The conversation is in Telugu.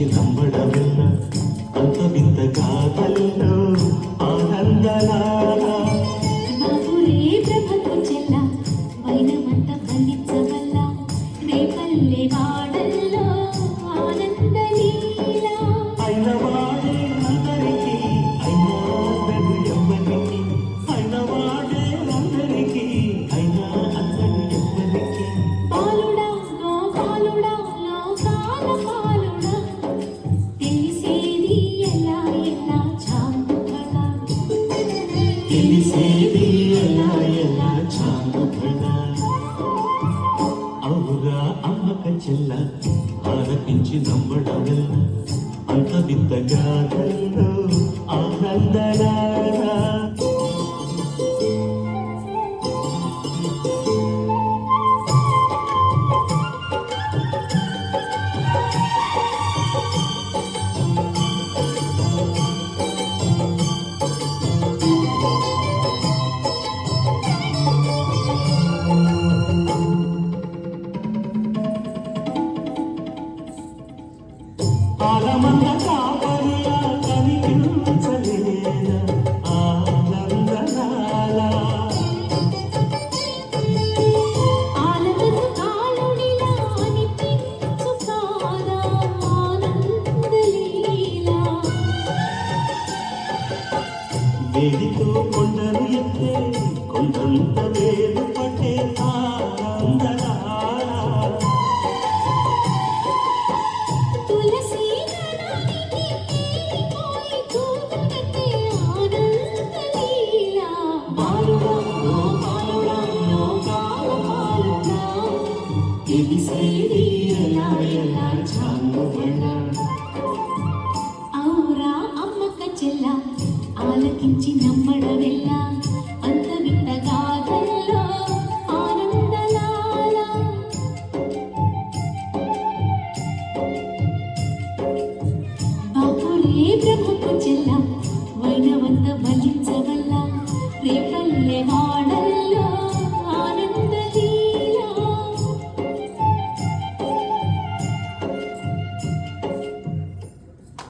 ఆలకించి నమ్మడమెల్ల అంత వింత గాథల్లో ఆనందలాల బాపురే ప్రభకు చెల్ల వైనమంత బంధించవల్ల రేపల్లె వాడల్లో ఆనంద లీల అయినవాడే అందరికీ అయినా అందడు ఎవ్వరికి అయినవాడే అందరికీ అయినా అందడు ఎవ్వరికి బాలుడా గోపాలుడా లోకాల పాలుడా తెలిసేది ఎలా ఎలా చాంగుబళ తెలిసేది ఎలా ఎలా చాంగుబళ అవురా అమ్మక చెల్ల ఆలకించి నమ్మడమెల్ల అంత వింత గాథల్లో ఆనందలాల ఆలమంద కాపరిలా కనిపించలేదా ఆనందలాల ఆలవదు కాలుడిలా అనిపించు కాదా ఆనందలీలా వేడితో కొండలు ఎత్తే కొండంత వేలు పట్టే ఆనందలాల తులసి గణానికి తేలిపోయి చూపునట్టే ఆనందలీలా బాలుడా గోపాలుడా లోకాల పాలుడా తెలిసేది ఎలా ఎలా చాంగుబళ ఔరా అమ్మక చెల్ల ఆలకించి నమ్మడమెల్ల అంత వింత గాథల్లో ఆనందలాల బాపురే ప్రభకు చెల్ల వైనవంత భజించవల్ల రేపల్లె వాడల్లో